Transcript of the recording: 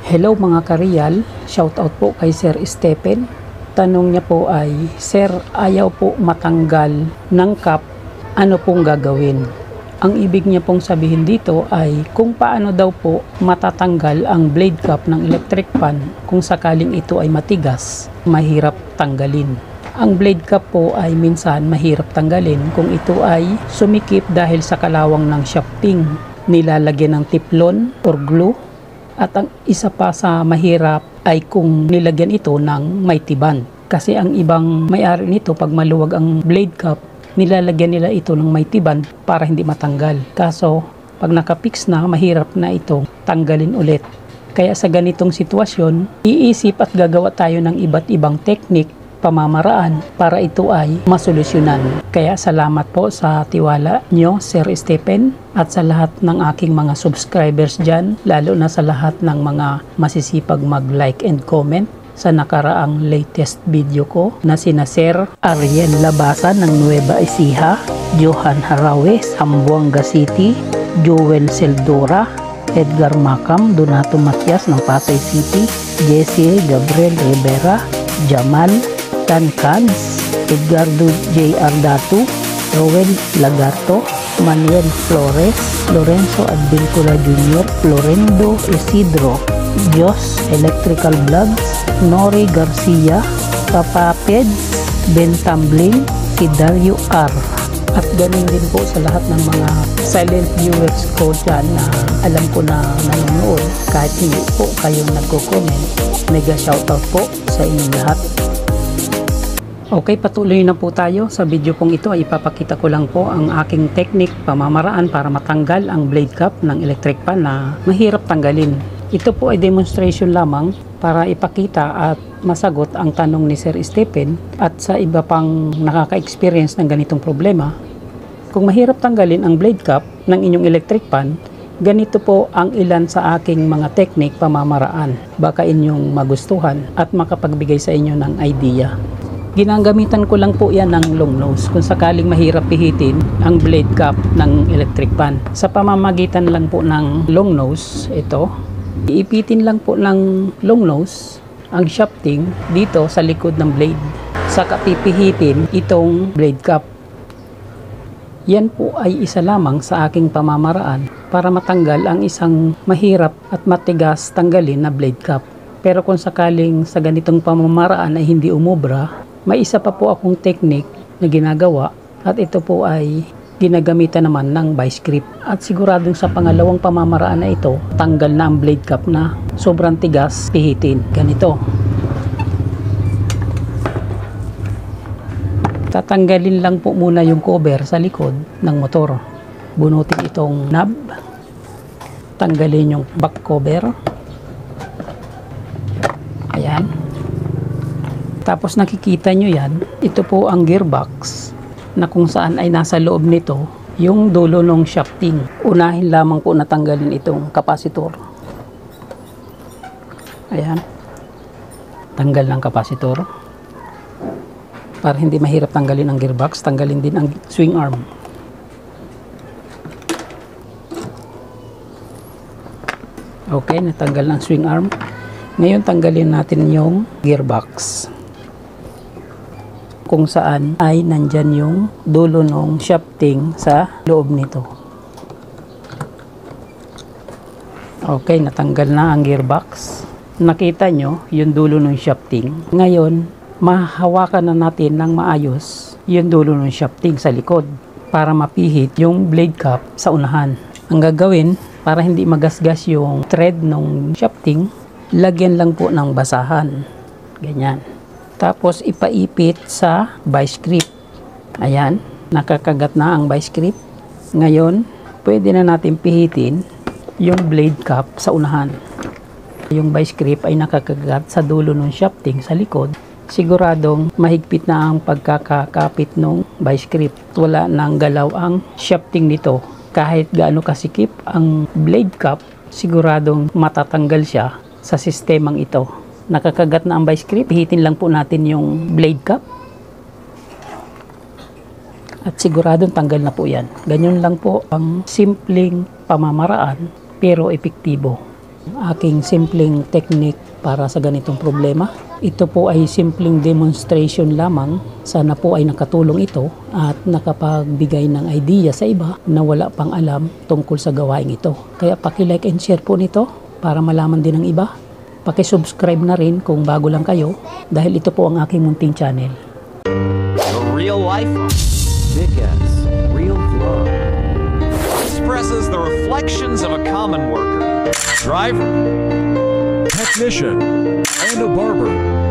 Hello mga kareal, shoutout po kay Sir Stephen. Tanong niya po ay, Sir, ayaw po matanggal ng cap, ano pong gagawin? Ang ibig niya pong sabihin dito ay kung paano daw po matatanggal ang blade cap ng electric fan kung sakaling ito ay matigas, mahirap tanggalin. Ang blade cap po ay minsan mahirap tanggalin kung ito ay sumikip dahil sa kalawang ng shafting, nilalagyan ng tiplon or glue. At ang isa pa sa mahirap ay kung nilagyan ito ng may tiban. Kasi ang ibang may-ari nito, pag maluwag ang blade cap, nilalagyan nila ito ng may tiban para hindi matanggal. Kaso, pag nakapix na, mahirap na ito tanggalin ulit. Kaya sa ganitong sitwasyon, iisip at gagawa tayo ng iba't ibang teknik, pamamaraan para ito ay masolusyonan. Kaya salamat po sa tiwala nyo, Sir Stephen, at sa lahat ng aking mga subscribers dyan, lalo na sa lahat ng mga masisipag mag-like and comment sa nakaraang latest video ko na sina Sir Ariel Labasan ng Nueva Ecija, Johan Harawe, Zamboanga City, Joel Seldora, Edgar Macam, Donato Matias ng Pasay City, Jesse Gabriel Rivera, Jamal Dan Cads, Edgardo J. Ardatu, Roel Lagarto, Manuel Flores, Lorenzo Advincula Jr., Florendo Isidro, Dios Electrical Vlogs, Nori Garcia, Papa Peds, Ben Tambling, si Dario R. At ganun din po sa lahat ng mga silent viewers ko dyan na alam ko na nanonood kahit hindi po kayo nagko-comment. Mega shoutout po sa inyong lahat. Okay, patuloy na po tayo. Sa video pong ito ay ipapakita ko lang po ang aking technique, pamamaraan para matanggal ang blade cap ng electric fan na mahirap tanggalin. Ito po ay demonstration lamang para ipakita at masagot ang tanong ni Sir Stephen at sa iba pang nakaka-experience ng ganitong problema. Kung mahirap tanggalin ang blade cap ng inyong electric fan, ganito po ang ilan sa aking mga technique, pamamaraan. Baka inyong magustuhan at makapagbigay sa inyo ng idea. Ginagamitan ko lang po yan ng long nose kung sakaling mahirap pihitin ang blade cap ng electric fan. Sa pamamagitan lang po ng long nose, ito, iipitin lang po ng long nose ang shafting dito sa likod ng blade. Saka pipihitin itong blade cap. Yan po ay isa lamang sa aking pamamaraan para matanggal ang isang mahirap at matigas tanggalin na blade cap. Pero kung sakaling sa ganitong pamamaraan ay hindi umubra, may isa pa po akong technique na ginagawa at ito po ay ginagamitan naman ng vice grip. At siguradong sa pangalawang pamamaraan na ito, tanggal na ang blade cap na sobrang tigas, pihitin. Ganito. Tatanggalin lang po muna yung cover sa likod ng motor. Bunutin itong knob. Tanggalin yung back cover. Ayan. Tapos nakikita nyo yan, ito po ang gearbox na kung saan ay nasa loob nito yung dulo ng shafting. Unahin lamang po natanggalin itong kapasitor. Ayan. Tanggal ng kapasitor. Para hindi mahirap tanggalin ang gearbox, tanggalin din ang swing arm. Okay, natanggal ang swing arm. Ngayon tanggalin natin yung gearbox, kung saan ay nandyan yung dulo ng shafting sa loob nito. Okay, natanggal na ang gearbox. Nakita nyo yung dulo ng shafting. Ngayon, mahawakan na natin ng maayos yung dulo ng shafting sa likod para mapihit yung blade cap sa unahan. Ang gagawin, para hindi magasgas yung thread ng shafting, lagyan lang po ng basahan. Ganyan. Tapos ipaipit sa vice grip. Ayan, nakakagat na ang vice grip. Ngayon, pwede na natin pihitin yung blade cap sa unahan. Yung vice grip ay nakakagat sa dulo ng shafting sa likod. Siguradong mahigpit na ang pagkakakapit ng vice grip. Wala nang galaw ang shafting nito. Kahit gaano kasikip ang blade cap, siguradong matatanggal siya sa sistemang ito. Nakakagat na ang vice grip, pihitin lang po natin yung blade cap. At siguradong tanggal na po yan. Ganyan lang po ang simpleng pamamaraan pero epektibo. aking simpleng technique para sa ganitong problema. Ito po ay simpleng demonstration lamang. Sana po ay nakatulong ito at nakapagbigay ng idea sa iba na wala pang alam tungkol sa gawain ito. Kaya paki-like and share po nito para malaman din ng iba. Paki-subscribe na rin kung bago lang kayo dahil ito po ang aking munting channel. The real life Vic S. Real Vlog expresses the reflections of a common worker, driver, technician, and a barber.